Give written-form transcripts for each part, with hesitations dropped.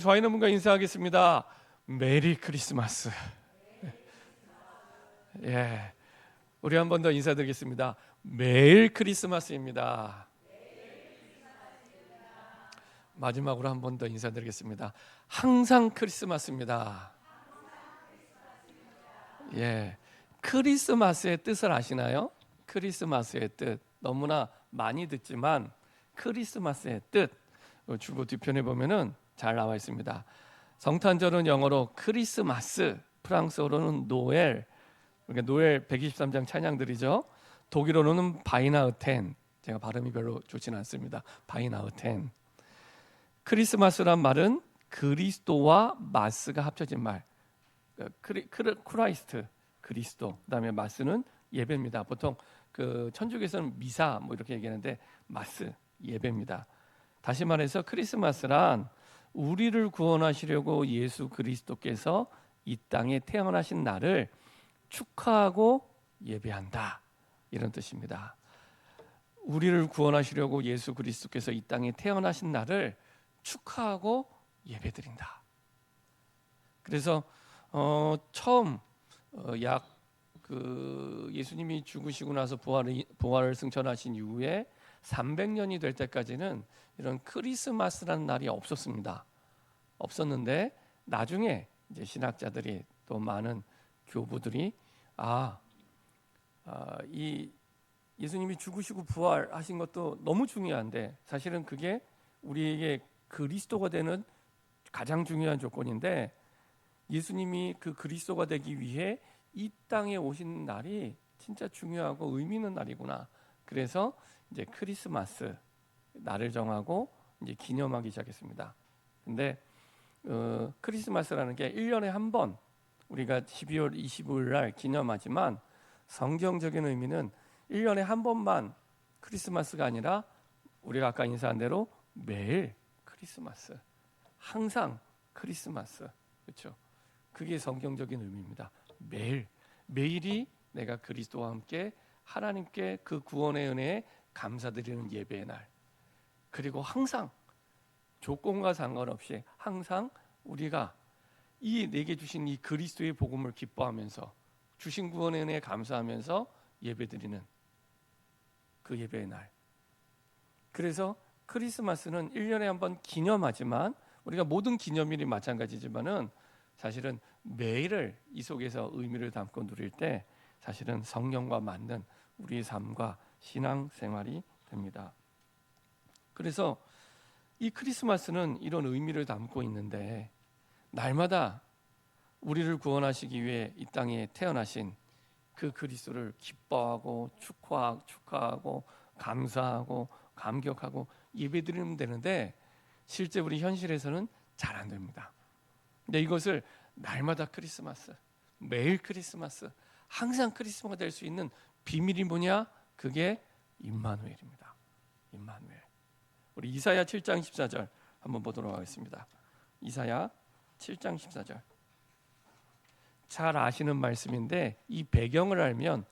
저희는 분과 인사하겠습니다. 메리 크리스마스. 예, 우리 한 번 더 인사드리겠습니다. 매일 크리스마스입니다. 마지막으로 한 번 더 인사드리겠습니다. 항상 크리스마스입니다. 예, 크리스마스의 뜻을 아시나요? 크리스마스의 뜻 너무나 많이 듣지만 크리스마스의 뜻 주보 뒤편에 보면은 잘 나와 있습니다. 성탄절은 영어로 크리스마스, 프랑스어로는 노엘, 그러니까 노엘 123장 찬양들이죠. 독일어로는 바이나흐텐, 제가 발음이 별로 좋지는 않습니다. 바이나흐텐. 크리스마스란 말은 그리스도와 마스가 합쳐진 말. 크라이스트, 그리스도. 그다음에 마스는 예배입니다. 보통 그 천주교에서는 미사 뭐 이렇게 얘기하는데 마스 예배입니다. 다시 말해서 크리스마스란 우리를 구원하시려고 예수 그리스도께서 이 땅에 태어나신 날을 축하하고 예배한다, 이런 뜻입니다. 우리를 구원하시려고 예수 그리스도께서 이 땅에 태어나신 날을 축하하고 예배드린다. 그래서 처음 예수님이 죽으시고 나서 부활을 승천하신 이후에 300년이 될 때까지는 이런 크리스마스라는 날이 없었는데 나중에 이제 신학자들이 또 많은 교부들이 이 예수님이 죽으시고 부활하신 것도 너무 중요한데 사실은 그게 우리에게 그리스도가 되는 가장 중요한 조건인데 예수님이 그 그리스도가 되기 위해 이 땅에 오신 날이 진짜 중요하고 의미 있는 날이구나. 그래서 이제 크리스마스 날을 정하고 이제 기념하기 시작했습니다. 근데 크리스마스라는 게 1년에 한 번 우리가 12월 25일 날 기념하지만 성경적인 의미는 1년에 한 번만 크리스마스가 아니라 우리가 아까 인사한 대로 매일 크리스마스, 항상 크리스마스, 그렇죠? 그게 성경적인 의미입니다. 매일이 내가 그리스도와 함께 하나님께 그 구원의 은혜에 감사드리는 예배의 날, 그리고 항상 조건과 상관없이 항상 우리가 이 내게 주신 이 그리스도의 복음을 기뻐하면서 주신 구원의 은혜에 감사하면서 예배드리는 그 예배의 날. 그래서 크리스마스는 1년에 한 번 기념하지만 우리가 모든 기념일이 마찬가지지만은 사실은 매일을 이 속에서 의미를 담고 누릴 때 사실은 성령과 맞는 우리의 삶과 신앙 생활이 됩니다. 그래서 이 크리스마스는 이런 의미를 담고 있는데 날마다 우리를 구원하시기 위해 이 땅에 태어나신 그 그리스도를 기뻐하고 축하하고 감사하고 감격하고 예배드리면 되는데 실제 우리 현실에서는 잘 안 됩니다. 근데 이것을 날마다 크리스마스, 매일 크리스마스, 항상 크리스마스가 될 수 있는 비밀이 뭐냐? 그게 임마누엘입니다. 임마누엘. 우리 이사야 7장 14절 한번 보도록 하겠습니다. 이사야 7장 14절. 잘 아시는 말씀인데 이 배경을 알면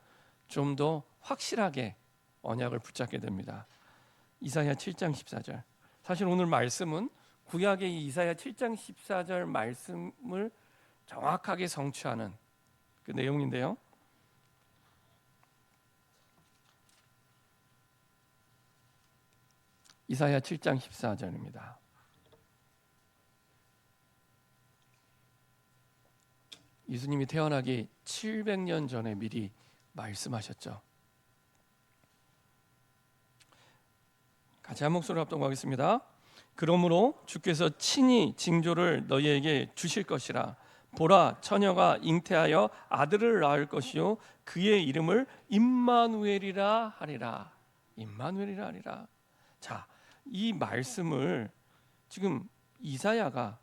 좀 더 확실하게 언약을 붙잡게 됩니다. 이사야 7장 14절. 사실 오늘 말씀은 구약의 이 이사야 7장 14절 말씀을 정확하게 성취하는 그 내용인데요. 이사야 7장 14절입니다. 예수님이 태어나기 700년 전에 미리 말씀하셨죠. 같이 한 목소리로 합독하겠습니다. 그러므로 주께서 친히 징조를 너희에게 주실 것이라. 보라, 처녀가 잉태하여 아들을 낳을 것이요 그의 이름을 임마누엘이라 하리라. 임마누엘이라 하리라. 자, 이 말씀을 지금 이사야가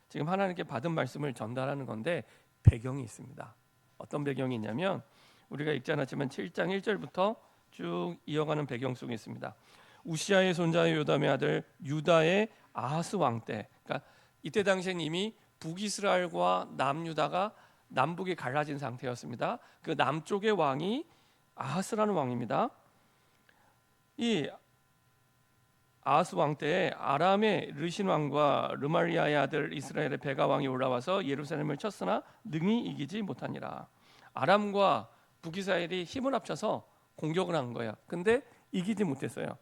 지금 하나님께 받은 말씀을 전달하는 건데 배경이 있습니다. 어떤 배경이 있냐면 우리가 읽지 않았지만 7장 1절부터 쭉 이어가는 배경 속에 있습니다. 우시아의 손자 요담의 아들 유다의 아하스 왕 때, 그러니까 이때 당시엔 이미 북이스라엘과 남유다가 남북이 갈라진 상태였습니다. 그 남쪽의 왕이 아하스라는 왕입니다. 이 아하스 왕 때에 아람의 르신 왕과 르말리아의 아들 이스라엘의 베가 왕이 올라와서 예루살렘을 쳤으나 능히 이기지 못하니라. 아람과 북이스라엘이 힘을 합쳐서 공격을 한 거야. 근데 이기지 못했어요.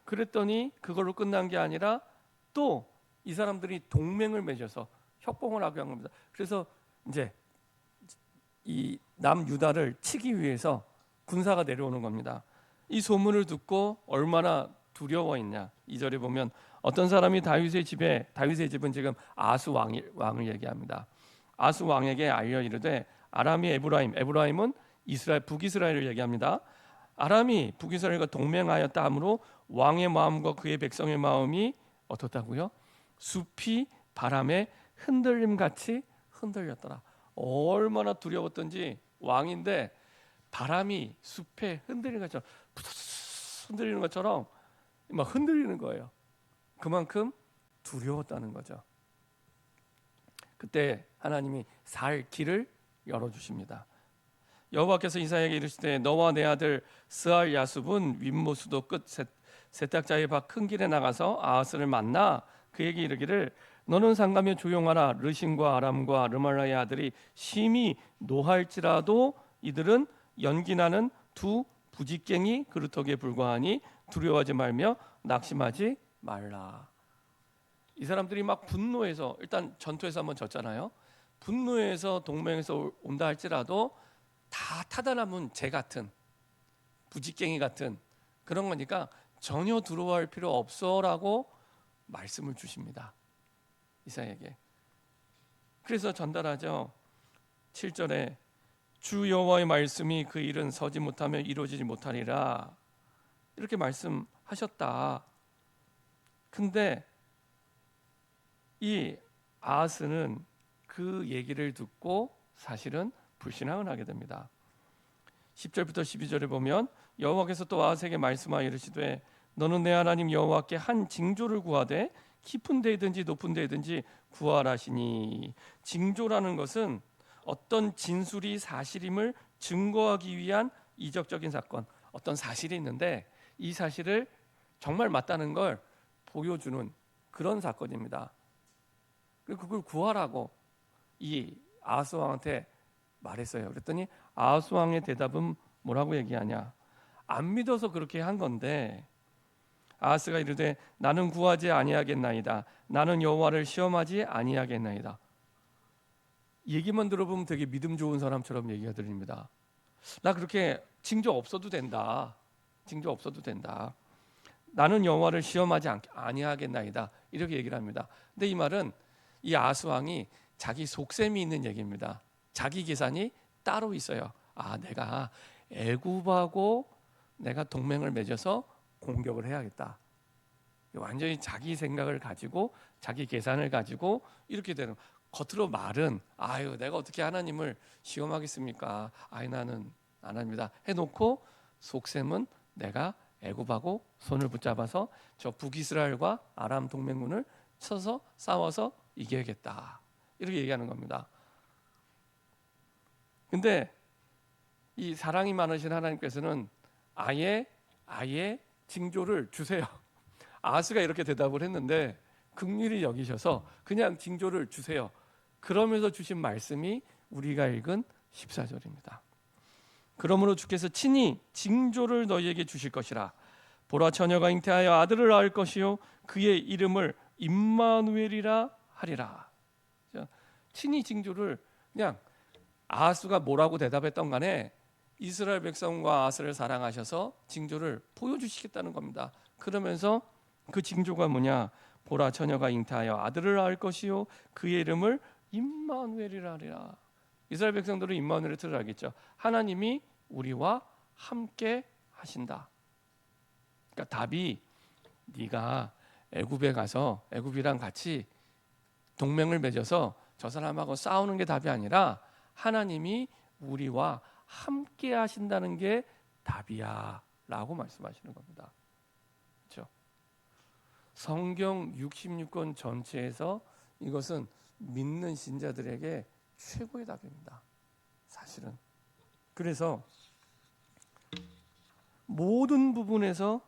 그랬더니 그걸로 끝난 게 아니라 또 이 사람들이 동맹을 맺어서 협공을 하게 한 겁니다. 그래서 이제 이 남유다를 치기 위해서 군사가 내려오는 겁니다. 이 소문을 듣고 얼마나 두려워했냐. 2절에 보면 어떤 사람이 다윗의 집은 지금 아하스 왕을 얘기합니다. 아하스 왕에게 알려 이르되 아람이 에브라임은 이스라엘 북이스라엘을 얘기합니다. 아람이 북이스라엘과 동맹하였다 하므로 왕의 마음과 그의 백성의 마음이 어떻다고요? 숲이 바람에 흔들림 같이 흔들렸더라. 얼마나 두려웠던지 왕인데 바람이 숲에 흔들리는 것처럼 흔들리는 것처럼 막 흔들리는 거예요. 그만큼 두려웠다는 거죠. 그때 하나님이 살 길을 열어주십니다. 여호와께서 이사야에게 이르시되 너와 내 아들 스알 야숲은 윗모수도 끝 세탁자의 밭 큰 길에 나가서 아하스를 만나 그에게 이르기를 너는 상가며 조용하라. 르신과 아람과 르말라의 아들이 심히 노할지라도 이들은 연기나는 두 부직갱이 그루터기에 불과하니 두려워하지 말며 낙심하지 말라. 이 사람들이 막 분노해서 일단 전투에서 한번 졌잖아요. 분노해서 동맹에서 온다 할지라도 다 타다 남은 재 같은 부직갱이 같은 그런 거니까 전혀 두려워할 필요 없어라고 말씀을 주십니다. 이사야에게. 그래서 전달하죠. 7절에 주 여호와의 말씀이 그 일은 서지 못하며 이루어지지 못하리라 이렇게 말씀하셨다. 근데 이 아하스는 그 얘기를 듣고 사실은 불신앙을 하게 됩니다. 10절부터 12절에 보면 여호와께서 또 아하스에게 말씀하여 이르시되 너는 내 하나님 여호와께 한 징조를 구하되 깊은 데이든지 높은 데이든지 구하라시니. 징조라는 것은 어떤 진술이 사실임을 증거하기 위한 이적적인 사건, 어떤 사실이 있는데 이 사실을 정말 맞다는 걸 보여주는 그런 사건입니다. 그리고 그걸 구하라고 이 아하스 왕한테 말했어요. 그랬더니 아하스 왕의 대답은 뭐라고 얘기하냐? 안 믿어서 그렇게 한 건데 아하스가 이르되 나는 구하지 아니하겠나이다. 나는 여호와를 시험하지 아니하겠나이다. 얘기만 들어보면 되게 믿음 좋은 사람처럼 얘기가 들립니다. 나 그렇게 징조 없어도 된다. 징조 없어도 된다. 나는 여호와를 시험하지 아니하겠나이다. 이렇게 얘기를 합니다. 근데 이 말은 이 아하스 왕이 자기 속셈이 있는 얘기입니다. 자기 계산이 따로 있어요. 아, 내가 애굽하고 내가 동맹을 맺어서 공격을 해야겠다. 완전히 자기 생각을 가지고 자기 계산을 가지고 이렇게 되는. 겉으로 말은 아유 내가 어떻게 하나님을 시험하겠습니까? 아이 나는 안 합니다. 해놓고 속셈은 내가 애굽하고 손을 붙잡아서 저 북이스라엘과 아람 동맹군을 쳐서 싸워서 이겨야겠다. 이렇게 얘기하는 겁니다. 근데 이 사랑이 많으신 하나님께서는 아예 징조를 주세요. 아하스가 이렇게 대답을 했는데 긍휼히 여기셔서 그냥 징조를 주세요. 그러면서 주신 말씀이 우리가 읽은 14절입니다. 그러므로 주께서 친히 징조를 너희에게 주실 것이라. 보라 처녀가 잉태하여 아들을 낳을 것이요 그의 이름을 임마누엘이라 하리라. 친히 징조를 그냥 아하스가 뭐라고 대답했던 간에 이스라엘 백성과 아하스를 사랑하셔서 징조를 보여주시겠다는 겁니다. 그러면서 그 징조가 뭐냐? 보라 처녀가 잉태하여 아들을 낳을 것이요 그의 이름을 임마누엘이라 하리라. 이스라엘 백성들은 임마누엘의 뜻을 알겠죠. 하나님이 우리와 함께 하신다. 그러니까 답이 네가 애굽에 가서 애굽이랑 같이 동맹을 맺어서 저 사람하고 싸우는 게 답이 아니라 하나님이 우리와 함께 하신다는 게 답이야 라고 말씀하시는 겁니다. 그렇죠? 성경 66권 전체에서 이것은 믿는 신자들에게 최고의 답입니다. 사실은. 그래서 모든 부분에서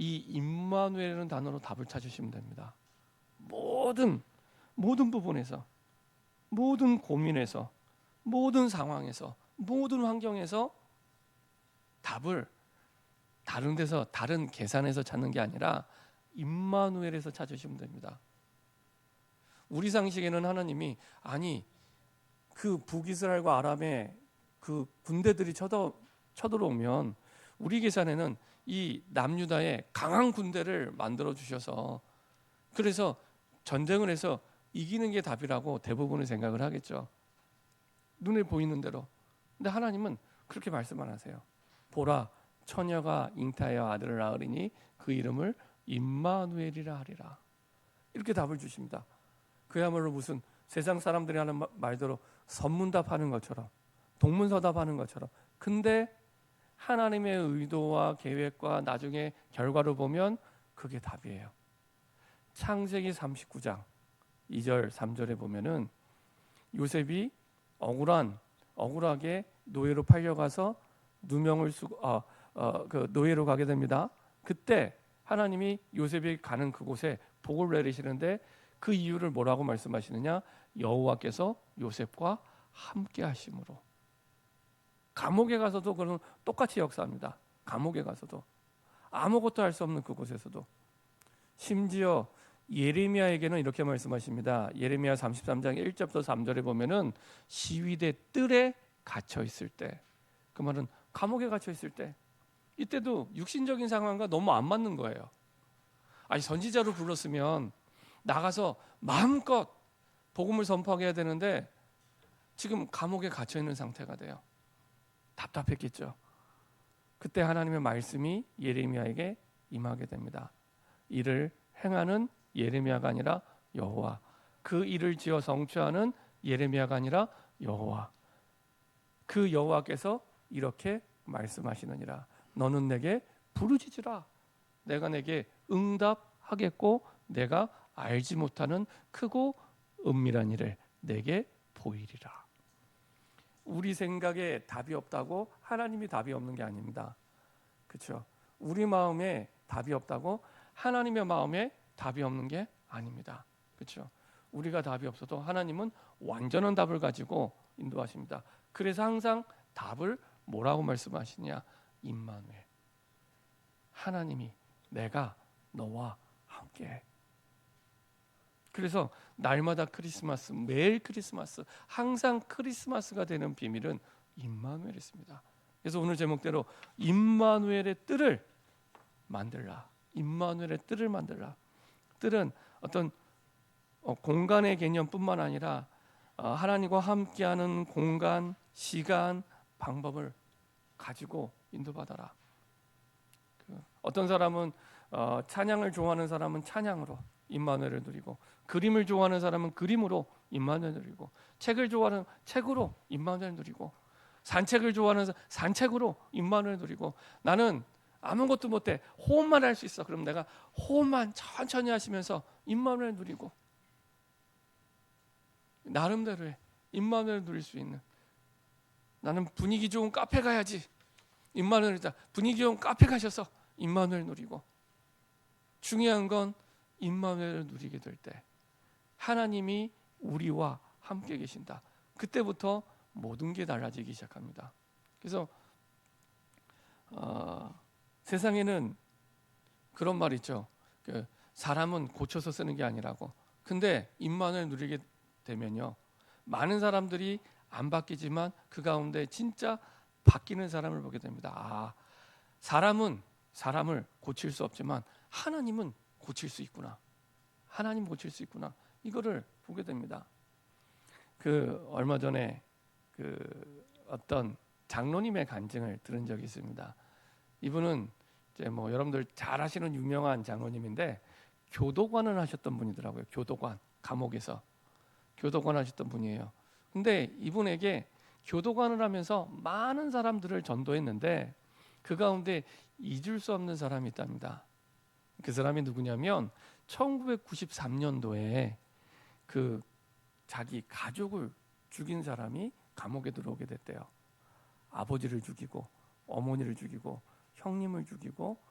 이 임마누엘이라는 단어로 답을 찾으시면 됩니다. 모든 부분에서, 모든 고민에서, 모든 상황에서, 모든 환경에서 답을 다른 데서, 다른 계산에서 찾는 게 아니라 임마누엘에서 찾으시면 됩니다. 우리 상식에는 하나님이, 아니 그 북이스라엘과 아람의 그 군대들이 쳐들어오면 우리 계산에는 이 남유다의 강한 군대를 만들어 주셔서 그래서 전쟁을 해서 이기는 게 답이라고 대부분은 생각을 하겠죠. 눈에 보이는 대로. 근데 하나님은 그렇게 말씀 안 하세요. 보라, 처녀가 잉타하여 아들을 낳으리니 그 이름을 임마누엘이라 하리라. 이렇게 답을 주십니다. 그야말로 무슨 세상 사람들이 하는 말대로 선문답하는 것처럼, 동문서답하는 것처럼. 근데 하나님의 의도와 계획과 나중에 결과를 보면 그게 답이에요. 창세기 39장 2절 3절에 보면은 요셉이 억울하게 노예로 팔려가서 누명을 쓰고 그 노예로 가게 됩니다. 그때 하나님이 요셉이 가는 그곳에 복을 내리시는데 그 이유를 뭐라고 말씀하시느냐? 여호와께서 요셉과 함께 하심으로. 감옥에 가서도 그런 똑같이 역사합니다. 감옥에 가서도 아무것도 할 수 없는 그곳에서도. 심지어 예레미야에게는 이렇게 말씀하십니다. 예레미야 33장 1절부터 3절에 보면은 시위대 뜰에 갇혀 있을 때, 그 말은 감옥에 갇혀 있을 때, 이때도 육신적인 상황과 너무 안 맞는 거예요. 아니 선지자로 불렀으면 나가서 마음껏 복음을 선포해야 되는데 지금 감옥에 갇혀 있는 상태가 돼요. 답답했겠죠. 그때 하나님의 말씀이 예레미야에게 임하게 됩니다. 이를 행하는 예레미야가 아니라 여호와, 그 일을 지어 성취하는 예레미야가 아니라 여호와, 그 여호와께서 이렇게 말씀하시느니라. 너는 내게 부르짖으라. 내가 내게 응답하겠고 내가 알지 못하는 크고 은밀한 일을 내게 보이리라. 우리 생각에 답이 없다고 하나님이 답이 없는 게 아닙니다. 그렇죠? 우리 마음에 답이 없다고 하나님의 마음에 답이 없는 게 아닙니다. 그렇죠? 우리가 답이 없어도 하나님은 완전한 답을 가지고 인도하십니다. 그래서 항상 답을 뭐라고 말씀하시냐? 임마누엘. 하나님이 내가 너와 함께. 그래서 날마다 크리스마스, 매일 크리스마스, 항상 크리스마스가 되는 비밀은 임마누엘이었습니다. 그래서 오늘 제목대로 임마누엘의 뜰을 만들라. 임마누엘의 뜰을 만들라. 뜰은 어떤 공간의 개념뿐만 아니라 하나님과 함께하는 공간, 시간, 방법을 가지고 인도받아라. 어떤 사람은 찬양을 좋아하는 사람은 찬양으로 임마누엘을 누리고, 그림을 좋아하는 사람은 그림으로 임마누엘을 누리고, 책을 좋아하는 책으로 임마누엘을 누리고, 산책을 좋아하는 사람 산책으로 임마누엘을 누리고, 나는 아무것도 못해 호흡만 할 수 있어. 그럼 내가 호흡만 천천히 하시면서 임마누엘을 누리고, 나름대로의 임마누엘을 누릴 수 있는, 나는 분위기 좋은 카페 가야지, 임마누엘이다. 분위기 좋은 카페 가셔서 임마누엘 누리고, 중요한 건 임마누엘을 누리게 될 때 하나님이 우리와 함께 계신다. 그때부터 모든 게 달라지기 시작합니다. 그래서 세상에는 그런 말 있죠. 사람은 고쳐서 쓰는 게 아니라고. 근데 임마누엘 누리게 되면요, 많은 사람들이 안 바뀌지만 그 가운데 진짜 바뀌는 사람을 보게 됩니다. 사람은 사람을 고칠 수 없지만 하나님은 고칠 수 있구나. 하나님 고칠 수 있구나. 이거를 보게 됩니다. 얼마 전에 어떤 장로님의 간증을 들은 적이 있습니다. 이분은 이제 여러분들 잘 아시는 유명한 장로님인데 교도관을 하셨던 분이더라고요. 교도관, 감옥에서 교도관 하셨던 분이에요. 근데 이분에게 교도관을 하면서 많은 사람들을 전도했는데 그 가운데 잊을 수 없는 사람이 있답니다. 그 사람이 누구냐면 1993년도에 자기 가족을 죽인 사람이 감옥에 들어오게 됐대요. 아버지를 죽이고 어머니를 죽이고 형님을 죽이고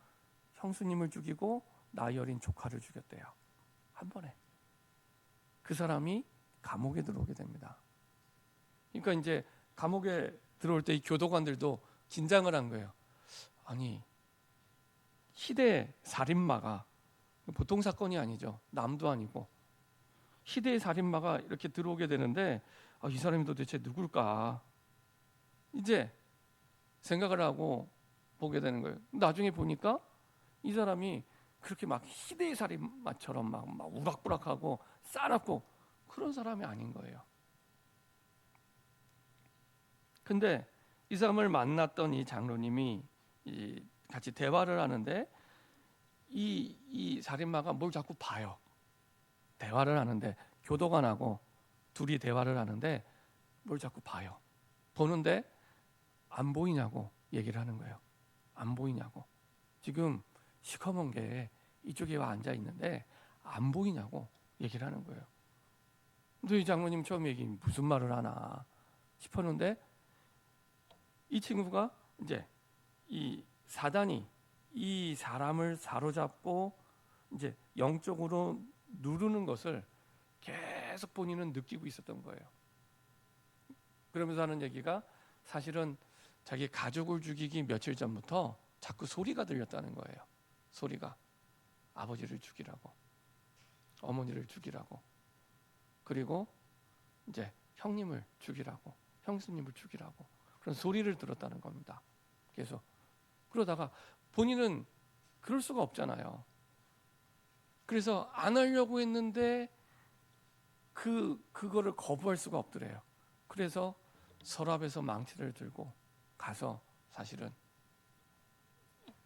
형수님을 죽이고 나이 어린 조카를 죽였대요. 한 번에. 그 사람이 감옥에 들어오게 됩니다. 그러니까 이제 감옥에 들어올 때 이 교도관들도 긴장을 한 거예요. 아니, 희대 살인마가, 보통 사건이 아니죠. 남도 아니고 희대의 살인마가 이렇게 들어오게 되는데, 이 사람이 도대체 누굴까? 이제 생각을 하고 보게 되는 거예요. 나중에 보니까 이 사람이 그렇게 막 희대의 살인마처럼 막 우락부락하고 싸납고 그런 사람이 아닌 거예요. 근데 이 사람을 만났던 이 장로님이 같이 대화를 하는데 이 살인마가 뭘 자꾸 봐요. 대화를 하는데, 교도관하고 둘이 대화를 하는데 뭘 자꾸 봐요. 보는데 안 보이냐고 얘기를 하는 거예요. 안 보이냐고. 지금 시커먼 게 이쪽에 와 앉아 있는데 안 보이냐고 얘기를 하는 거예요. 근데 이 장로님 처음 얘기 무슨 말을 하나 싶었는데, 이 친구가 이제 이 사단이 이 사람을 사로잡고 이제 영적으로 누르는 것을 계속 본인은 느끼고 있었던 거예요. 그러면서 하는 얘기가, 사실은 자기 가족을 죽이기 며칠 전부터 자꾸 소리가 들렸다는 거예요. 소리가. 아버지를 죽이라고, 어머니를 죽이라고, 그리고 이제 형님을 죽이라고, 형수님을 죽이라고 그런 소리를 들었다는 겁니다. 계속. 그러다가 본인은 그럴 수가 없잖아요. 그래서 안 하려고 했는데 그거를 거부할 수가 없더래요. 그래서 서랍에서 망치를 들고 가서 사실은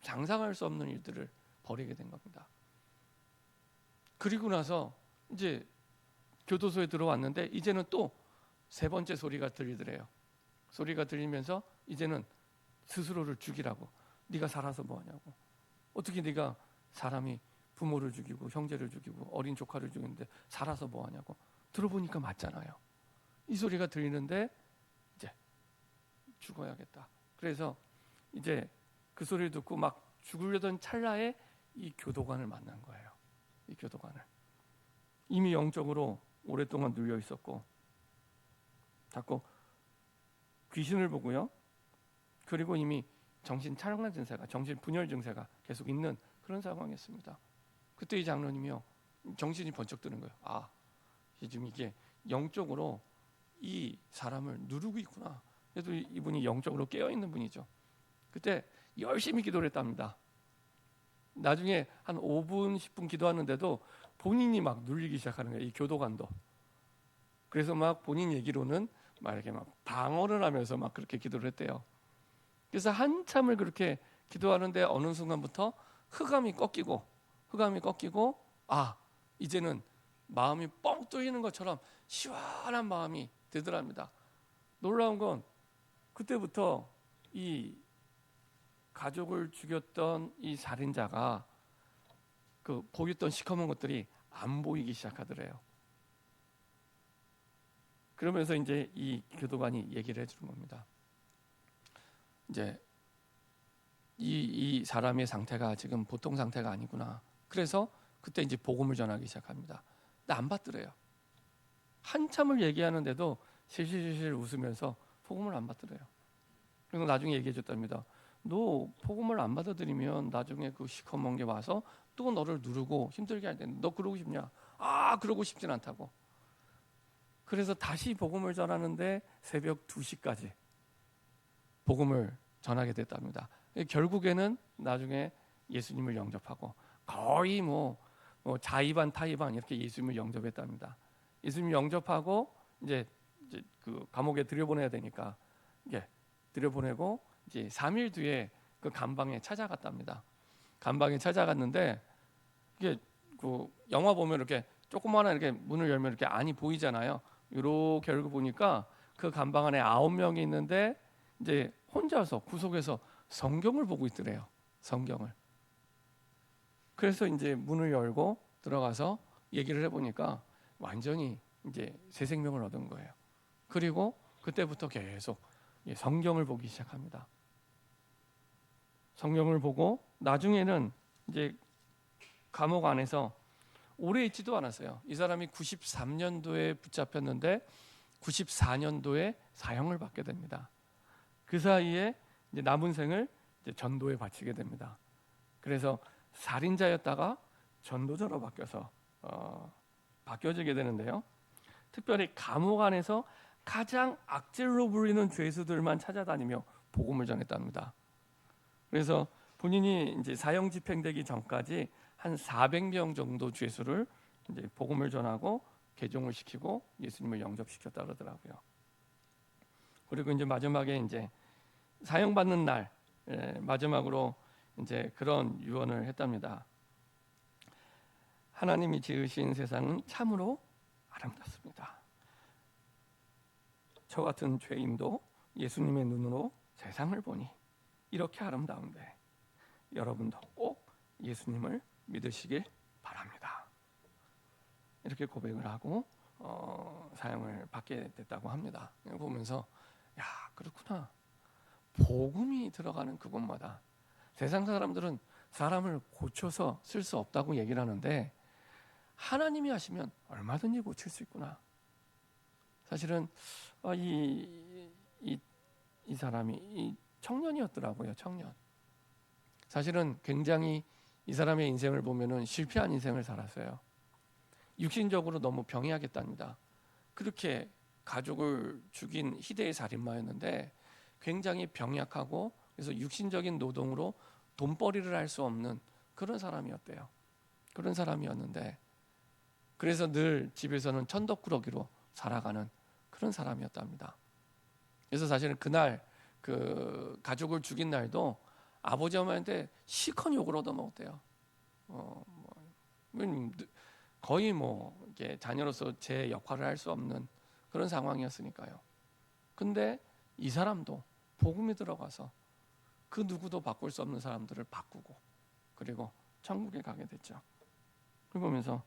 상상할 수 없는 일들을 벌이게 된 겁니다. 그리고 나서 이제 교도소에 들어왔는데 이제는 또 세 번째 소리가 들리더래요. 소리가 들리면서 이제는 스스로를 죽이라고. 네가 살아서 뭐하냐고. 어떻게 네가 사람이 부모를 죽이고 형제를 죽이고 어린 조카를 죽이는데 살아서 뭐하냐고. 들어보니까 맞잖아요. 이 소리가 들리는데 이제 죽어야겠다. 그래서 이제 그 소리를 듣고 막 죽으려던 찰나에 이 교도관을 만난 거예요. 이 교도관을. 이미 영적으로 오랫동안 눌려 있었고 자꾸 귀신을 보고요. 그리고 이미 정신 착란 증세가, 정신 분열 증세가 계속 있는 그런 상황이었습니다. 그때 이 장로님이요, 정신이 번쩍 드는 거예요. 지금 이게 영적으로 이 사람을 누르고 있구나. 그래도 이분이 영적으로 깨어 있는 분이죠. 그때 열심히 기도를 했답니다. 나중에 한 5분, 10분 기도하는데도 본인이 막 눌리기 시작하는 거예요. 이 교도관도. 그래서 막 본인 얘기로는 막 이렇게 막 방언을 하면서 막 그렇게 기도를 했대요. 그래서 한참을 그렇게 기도하는데 어느 순간부터 흑암이 꺾이고 이제는 마음이 뻥 뚫리는 것처럼 시원한 마음이 되더랍니다. 놀라운 건 그때부터 이 가족을 죽였던 이 살인자가 그 보였던 시커먼 것들이 안 보이기 시작하더래요. 그러면서 이제 이 교도관이 얘기를 해주는 겁니다. 이제 이 사람의 상태가 지금 보통 상태가 아니구나. 그래서 그때 이제 복음을 전하기 시작합니다. 근데 안 받더래요. 한참을 얘기하는데도 실실실실 웃으면서 복음을 안 받더래요. 그래서 나중에 얘기해 줬답니다. 너 복음을 안 받아들이면 나중에 그 시커먼 게 와서 또 너를 누르고 힘들게 할 텐데 너 그러고 싶냐? 그러고 싶진 않다고. 그래서 다시 복음을 전하는데 새벽 2시까지 복음을 전하게 됐답니다. 결국에는 나중에 예수님을 영접하고 거의 뭐 자의반 타의반 이렇게 예수님을 영접했답니다. 예수님 영접하고 이제 그 감옥에 들여보내야 되니까 들여보내고 이제 3일 뒤에 그 감방에 찾아갔답니다. 감방에 찾아갔는데 이게 그 영화 보면 이렇게 조그마한 이렇게 문을 열면 이렇게 안이 보이잖아요. 이렇게 열고 보니까 그 감방 안에 9명이 있는데 이제 혼자서 구석에서 성경을 보고 있더래요. 성경을. 그래서 이제 문을 열고 들어가서 얘기를 해보니까 완전히 이제 새 생명을 얻은 거예요. 그리고 그때부터 계속 성경을 보기 시작합니다. 성경을 보고 나중에는 이제 감옥 안에서 오래 있지도 않았어요. 이 사람이 93년도에 붙잡혔는데 94년도에 사형을 받게 됩니다. 그 사이에 이제 남은 생을 이제 전도에 바치게 됩니다. 그래서 살인자였다가 전도자로 바뀌어지게 되는데요. 특별히 감옥 안에서 가장 악질로 부리는 죄수들만 찾아다니며 복음을 전했답니다. 그래서 본인이 이제 사형 집행되기 전까지 한 400명 정도 죄수를 이제 복음을 전하고 개종을 시키고 예수님을 영접시켰다 그러더라고요. 그리고 이제 마지막에 이제 사형 받는 날 마지막으로 이제 그런 유언을 했답니다. 하나님이 지으신 세상은 참으로 아름답습니다. 저 같은 죄인도 예수님의 눈으로 세상을 보니 이렇게 아름다운데 여러분도 꼭 예수님을 믿으시길 바랍니다. 이렇게 고백을 하고 사형을 받게 됐다고 합니다. 보면서 야, 그렇구나. 복음이 들어가는 그곳마다 세상 사람들은 사람을 고쳐서 쓸 수 없다고 얘기를 하는데 하나님이 하시면 얼마든지 고칠 수 있구나. 사실은 이 사람이 이 청년이었더라고요. 청년. 사실은 굉장히 이 사람의 인생을 보면은 실패한 인생을 살았어요. 육신적으로 너무 병약했답니다. 그렇게 가족을 죽인 희대의 살인마였는데 굉장히 병약하고 그래서 육신적인 노동으로 돈벌이를 할 수 없는 그런 사람이었대요. 그런 사람이었는데 그래서 늘 집에서는 천덕꾸러기로 살아가는 그런 사람이었답니다. 그래서 사실은 그날 그 가족을 죽인 날도 아버지 어머니한테 시큰 욕을 얻어먹었대요. 거의 이렇게 자녀로서 제 역할을 할 수 없는 그런 상황이었으니까요. 근데 이 사람도 복음이 들어가서 그 누구도 바꿀 수 없는 사람들을 바꾸고 그리고 천국에 가게 됐죠. 그러면서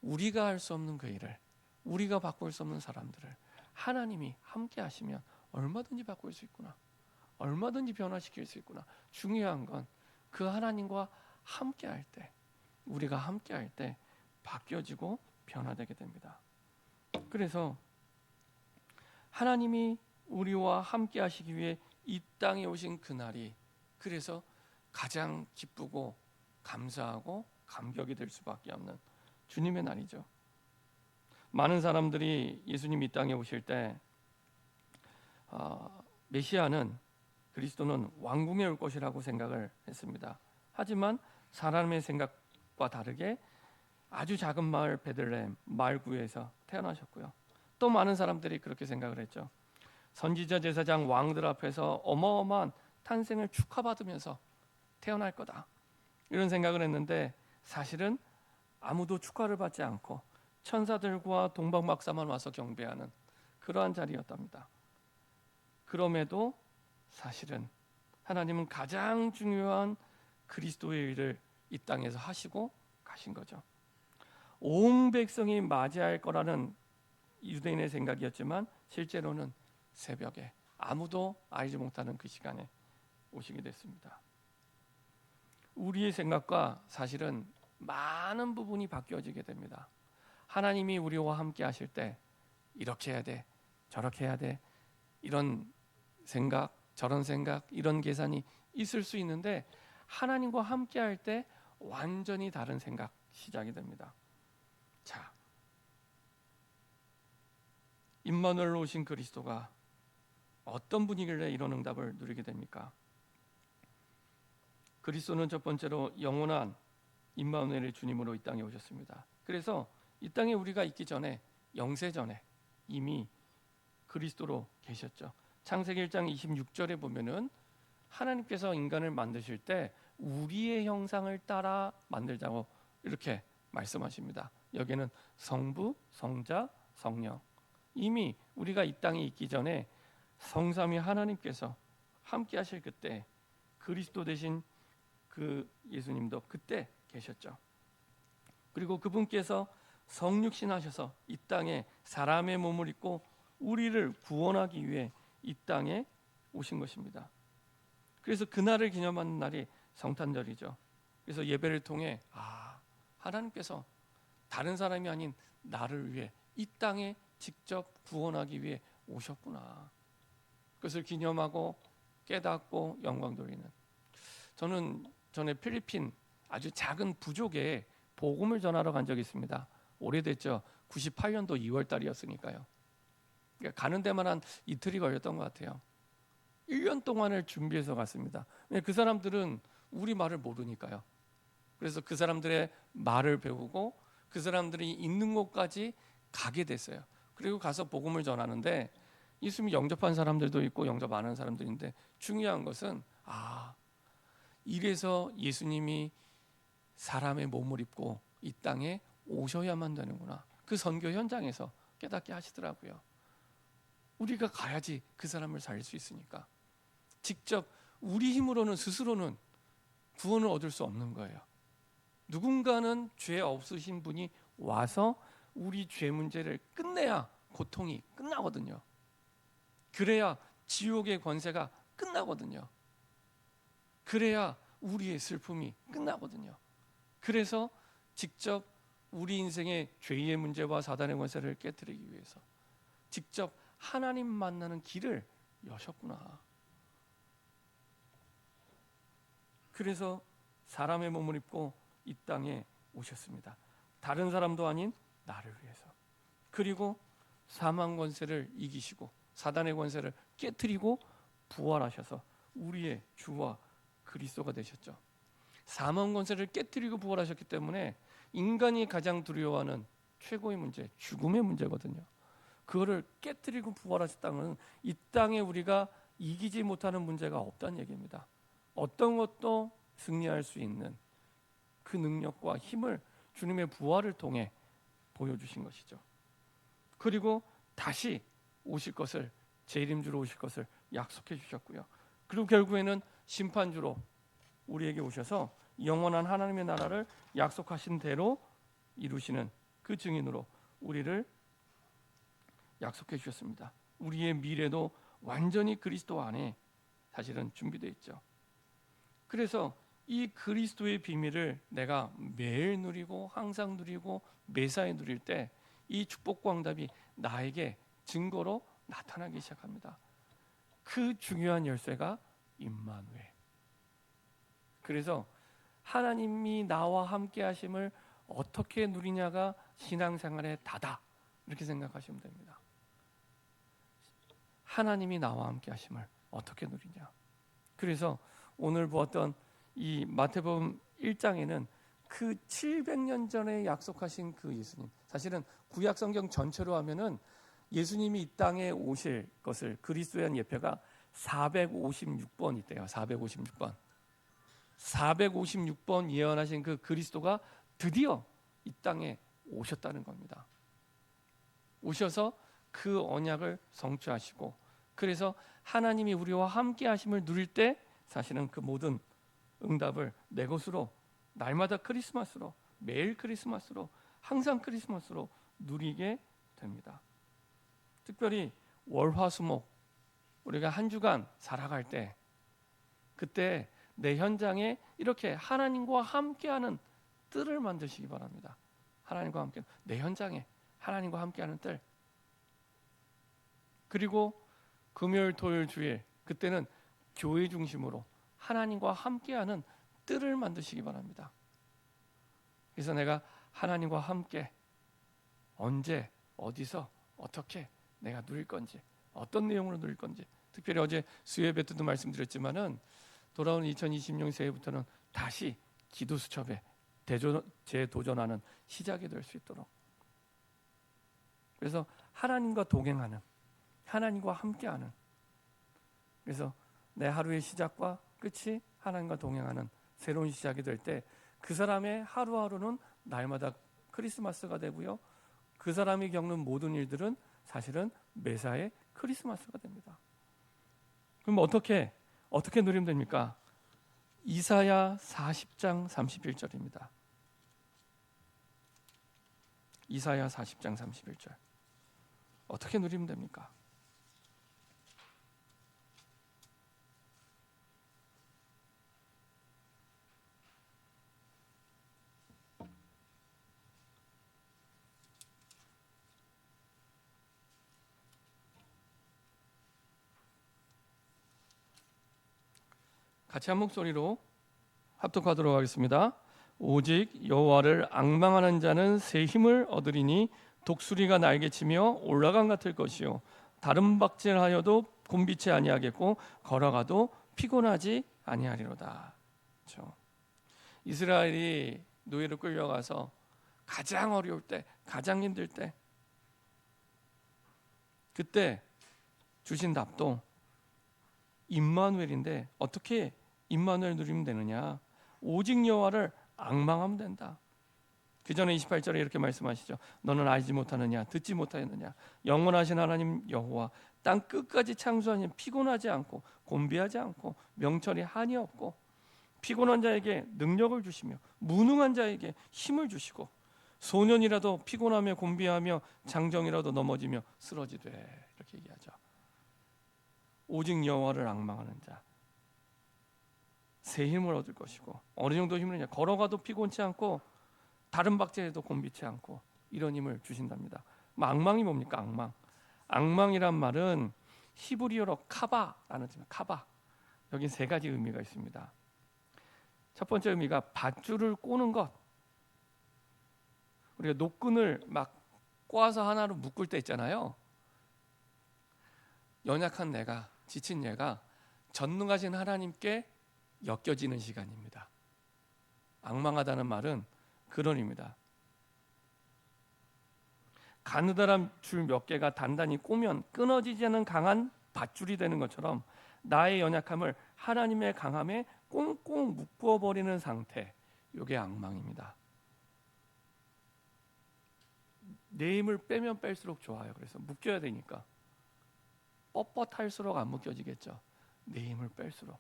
우리가 할 수 없는 그 일을 우리가 바꿀 수 없는 사람들을 하나님이 함께 하시면 얼마든지 바꿀 수 있구나. 얼마든지 변화시킬 수 있구나. 중요한 건 그 하나님과 함께 할 때 우리가 함께 할 때 바뀌어지고 변화되게 됩니다. 그래서 하나님이 우리와 함께 하시기 위해 이 땅에 오신 그날이 그래서 가장 기쁘고 감사하고 감격이 될 수밖에 없는 주님의 날이죠. 많은 사람들이 예수님 이 땅에 오실 때 메시아는 그리스도는 왕궁에 올 것이라고 생각을 했습니다. 하지만 사람의 생각과 다르게 아주 작은 마을 베들레헴 말구에서 태어나셨고요. 또 많은 사람들이 그렇게 생각을 했죠. 선지자 제사장 왕들 앞에서 어마어마한 탄생을 축하받으면서 태어날 거다. 이런 생각을 했는데 사실은 아무도 축하를 받지 않고 천사들과 동방박사만 와서 경배하는 그러한 자리였답니다. 그럼에도 사실은 하나님은 가장 중요한 그리스도의 일을 이 땅에서 하시고 가신 거죠. 온 백성이 맞이할 거라는 유대인의 생각이었지만 실제로는 새벽에 아무도 알지 못하는 그 시간에 오시게 됐습니다. 우리의 생각과 사실은 많은 부분이 바뀌어지게 됩니다. 하나님이 우리와 함께 하실 때 이렇게 해야 돼, 저렇게 해야 돼, 이런 생각, 저런 생각, 이런 계산이 있을 수 있는데 하나님과 함께 할 때 완전히 다른 생각 시작이 됩니다. 자, 임마누엘로 오신 그리스도가 어떤 분이길래 이런 응답을 누리게 됩니까? 그리스도는 첫 번째로 영원한 임마누엘의 주님으로 이 땅에 오셨습니다. 그래서 이 땅에 우리가 있기 전에 영세 전에 이미 그리스도로 계셨죠. 창세기 1장 26절에 보면은 하나님께서 인간을 만드실 때 우리의 형상을 따라 만들자고 이렇게 말씀하십니다. 여기는 성부, 성자, 성령. 이미 우리가 이 땅에 있기 전에 성삼위 하나님께서 함께 하실 그때 그리스도 되신 그 예수님도 그때 계셨죠. 그리고 그분께서 성육신 하셔서 이 땅에 사람의 몸을 입고 우리를 구원하기 위해 이 땅에 오신 것입니다. 그래서 그날을 기념하는 날이 성탄절이죠. 그래서 예배를 통해 하나님께서 다른 사람이 아닌 나를 위해 이 땅에 직접 구원하기 위해 오셨구나. 그것을 기념하고 깨닫고 영광 돌리는. 저는 전에 필리핀 아주 작은 부족에 복음을 전하러 간 적이 있습니다. 오래됐죠. 98년도 2월 달이었으니까요. 그러니까 가는 데만 한 이틀이 걸렸던 것 같아요. 1년 동안을 준비해서 갔습니다. 그 사람들은 우리 말을 모르니까요. 그래서 그 사람들의 말을 배우고 그 사람들이 있는 곳까지 가게 됐어요. 그리고 가서 복음을 전하는데 예수님이 영접한 사람들도 있고 영접 안 한 사람들인데, 중요한 것은 이래서 예수님이 사람의 몸을 입고 이 땅에 오셔야만 되는구나. 그 선교 현장에서 깨닫게 하시더라고요. 우리가 가야지 그 사람을 살릴 수 있으니까. 직접 우리 힘으로는 스스로는 구원을 얻을 수 없는 거예요. 누군가는 죄 없으신 분이 와서 우리 죄 문제를 끝내야 고통이 끝나거든요. 그래야 지옥의 권세가 끝나거든요. 그래야 우리의 슬픔이 끝나거든요. 그래서 직접 우리 인생의 죄의 문제와 사단의 권세를 깨뜨리기 위해서 직접 하나님 만나는 길을 여셨구나. 그래서 사람의 몸을 입고 이 땅에 오셨습니다. 다른 사람도 아닌 나를 위해서. 그리고 사망 권세를 이기시고 사단의 권세를 깨뜨리고 부활하셔서 우리의 주와 그리스도가 되셨죠. 사망 권세를 깨뜨리고 부활하셨기 때문에 인간이 가장 두려워하는 최고의 문제, 죽음의 문제거든요. 그거를 깨뜨리고 부활하셨다는 이 땅에 우리가 이기지 못하는 문제가 없다는 얘기입니다. 어떤 것도 승리할 수 있는 그 능력과 힘을 주님의 부활을 통해 보여주신 것이죠. 그리고 다시 오실 것을, 제 이름 주로 오실 것을 약속해 주셨고요. 그리고 결국에는 심판주로 우리에게 오셔서 영원한 하나님의 나라를 약속하신 대로 이루시는 그 증인으로 우리를 약속해 주셨습니다. 우리의 미래도 완전히 그리스도 안에 사실은 준비되어 있죠. 그래서 이 그리스도의 비밀을 내가 매일 누리고 항상 누리고 매사에 누릴 때 이 축복과 응답이 나에게 증거로 나타나기 시작합니다. 그 중요한 열쇠가 임마누엘. 그래서 하나님이 나와 함께 하심을 어떻게 누리냐가 신앙생활의 다다, 이렇게 생각하시면 됩니다. 하나님이 나와 함께 하심을 어떻게 누리냐. 그래서 오늘 보았던 이 마태복음 1장에는 그 700년 전에 약속하신 그 예수님, 사실은 구약 성경 전체로 하면은 예수님이 이 땅에 오실 것을 그리스도에 대한 예표가 456번 있대요. 456번. 456번 예언하신 그 그리스도가 드디어 이 땅에 오셨다는 겁니다. 오셔서 그 언약을 성취하시고, 그래서 하나님이 우리와 함께 하심을 누릴 때 사실은 그 모든 응답을 내 것으로, 날마다 크리스마스로, 매일 크리스마스로, 항상 크리스마스로 누리게 됩니다. 특별히 월화수목 우리가 한 주간 살아갈 때, 그때 내 현장에 이렇게 하나님과 함께하는 뜰을 만드시기 바랍니다. 하나님과 함께, 내 현장에 하나님과 함께하는 뜰. 그리고 금요일, 토요일, 주일, 그때는 교회 중심으로 하나님과 함께하는 뜰을 만드시기 바랍니다. 그래서 내가 하나님과 함께 언제, 어디서, 어떻게 내가 누릴 건지, 어떤 내용으로 누릴 건지, 특별히 어제 수요예배 때도 말씀드렸지만은 돌아오는 2020년 새해부터는 다시 기도 수첩에 재도전하는 시작이 될 수 있도록, 그래서 하나님과 동행하는, 하나님과 함께하는, 그래서 내 하루의 시작과 끝이 하나님과 동행하는 새로운 시작이 될 때 그 사람의 하루하루는 날마다 크리스마스가 되고요, 그 사람이 겪는 모든 일들은 사실은 매사에 크리스마스가 됩니다. 그럼 어떻게 누리면 됩니까? 이사야 40장 31절입니다. 이사야 40장 31절. 어떻게 누리면 됩니까? 같이 한 목소리로 합독하도록 하겠습니다. 오직 여호와를 앙망하는 자는 새 힘을 얻으리니 독수리가 날개치며 올라간 같을 것이요 다른 박질하여도 곤비치 아니하겠고 걸어가도 피곤하지 아니하리로다. 그렇죠? 이스라엘이 노예로 끌려가서 가장 어려울 때, 가장 힘들 때, 그때 주신 답도 임마누엘인데 어떻게 임마누엘 누리면 되느냐? 오직 여호와를 앙망하면 된다. 그 전에 28절에 이렇게 말씀하시죠. 너는 알지 못하느냐, 듣지 못하였느냐? 영원하신 하나님 여호와 땅 끝까지 창조하니 피곤하지 않고 곤비하지 않고 명철이 한이 없고 피곤한 자에게 능력을 주시며 무능한 자에게 힘을 주시고 소년이라도 피곤하며 곤비하며 장정이라도 넘어지며 쓰러지되 이렇게 얘기하죠. 오직 여호와를 앙망하는 자 새 힘을 얻을 것이고 어느 정도 힘을 냐 걸어가도 피곤치 않고 다른 박제에도 곤비치 않고 이런 힘을 주신답니다. 앙망이 뭡니까? 앙망이란 말은 히브리어로 카바라는 뜻입니다. 카바. 여기 세 가지 의미가 있습니다. 첫 번째 의미가 밧줄을 꼬는 것. 우리가 노끈을 막 꼬아서 하나로 묶을 때 있잖아요. 연약한 내가, 지친 얘가 전능하신 하나님께 엮여지는 시간입니다. 앙망하다는 말은 그런 의미입니다. 가느다란 줄 몇 개가 단단히 꼬면 끊어지지 않는 강한 밧줄이 되는 것처럼 나의 연약함을 하나님의 강함에 꽁꽁 묶어버리는 상태, 이게 앙망입니다. 내 힘을 빼면 뺄수록 좋아요. 그래서 묶여야 되니까 뻣뻣할수록 안 묶여지겠죠. 내 힘을 뺄수록.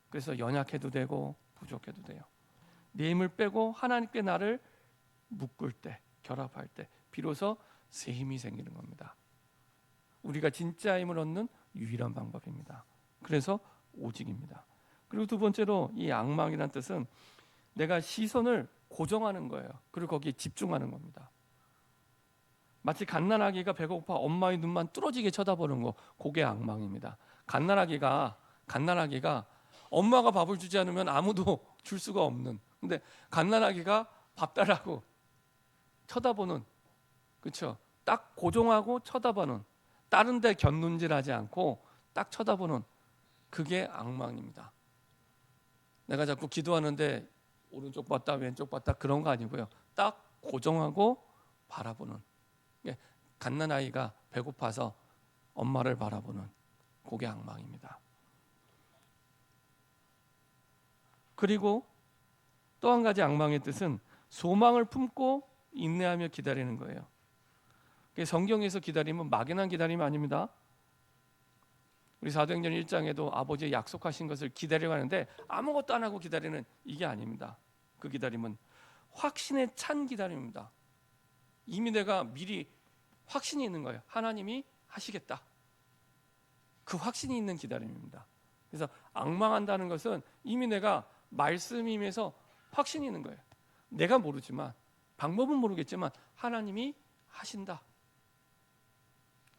그래서 연약해도 되고 부족해도 돼요. 내 힘을 빼고 하나님께 나를 묶을 때, 결합할 때 비로소 새 힘이 생기는 겁니다. 우리가 진짜 힘을 얻는 유일한 방법입니다. 그래서 오직입니다. 그리고 두 번째로 이 앙망이란 뜻은 내가 시선을 고정하는 거예요. 그리고 거기에 집중하는 겁니다. 마치 갓난아기가 배고파 엄마의 눈만 뚫어지게 쳐다보는 거, 그게 앙망입니다. 갓난아기가 엄마가 밥을 주지 않으면 아무도 줄 수가 없는, 근데 갓난아기가 밥 달라고 쳐다보는, 그렇죠? 딱 고정하고 쳐다보는, 다른 데 곁눈질하지 않고 딱 쳐다보는, 그게 앙망입니다. 내가 자꾸 기도하는데 오른쪽 봤다 왼쪽 봤다 그런 거 아니고요. 딱 고정하고 바라보는, 갓난아이가 배고파서 엄마를 바라보는, 그게 앙망입니다. 그리고 또 한 가지 앙망의 뜻은 소망을 품고 인내하며 기다리는 거예요. 성경에서 기다림은 막연한 기다림이 아닙니다. 우리 사도행전 1장에도 아버지의 약속하신 것을 기다리고 하는데 아무것도 안 하고 기다리는, 이게 아닙니다. 그 기다림은 확신에 찬 기다림입니다. 이미 내가 미리 확신이 있는 거예요. 하나님이 하시겠다. 그 확신이 있는 기다림입니다. 그래서 앙망한다는 것은 이미 내가 말씀이 임해서 확신이 있는 거예요. 내가 모르지만, 방법은 모르겠지만 하나님이 하신다.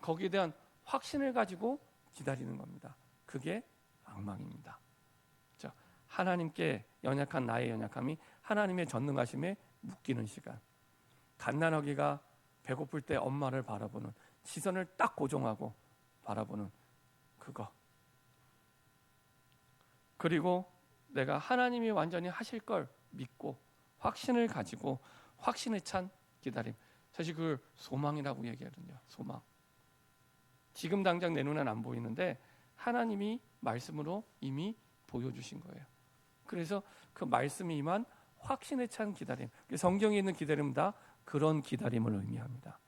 거기에 대한 확신을 가지고 기다리는 겁니다. 그게 앙망입니다. 그렇죠? 하나님께 연약한 나의 연약함이 하나님의 전능하심에 묶이는 시간. 갓난아기가 배고플 때 엄마를 바라보는, 시선을 딱 고정하고 바라보는 그거. 그리고 내가 하나님이 완전히 하실 걸 믿고 확신을 가지고 확신에 찬 기다림. 사실 그걸 소망이라고 얘기하거든요. 소망. 지금 당장 내 눈엔 안 보이는데 하나님이 말씀으로 이미 보여주신 거예요. 그래서 그 말씀이 임한 확신에 찬 기다림. 성경에 있는 기다림은 다 그런 기다림을 의미합니다.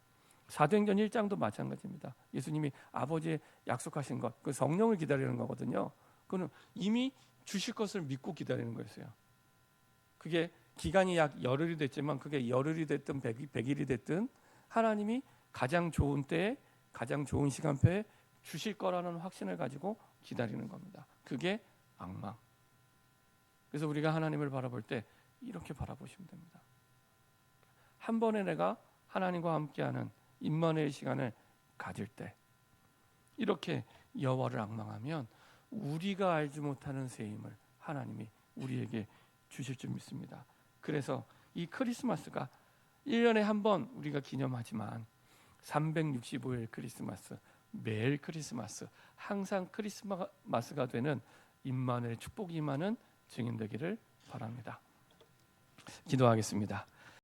사도행전 1장도 마찬가지입니다. 예수님이 아버지의 약속하신 것, 그 성령을 기다리는 거거든요. 그는 이미 주실 것을 믿고 기다리는 거였어요. 그게 기간이 약 열흘이 됐지만 그게 열흘이 됐든 100일이 됐든 하나님이 가장 좋은 때에 가장 좋은 시간표에 주실 거라는 확신을 가지고 기다리는 겁니다. 그게 앙망. 그래서 우리가 하나님을 바라볼 때 이렇게 바라보시면 됩니다. 한 번에 내가 하나님과 함께하는 임마누엘 시간을 가질 때 이렇게 여호와를 앙망하면 우리가 알지 못하는 새 힘을 하나님이 우리에게 주실 줄 믿습니다. 그래서 이 크리스마스가 1년에 한 번 우리가 기념하지만 365일 크리스마스, 매일 크리스마스, 항상 크리스마스가 되는 임마누엘의 축복이 임하는 증인 되기를 바랍니다. 기도하겠습니다.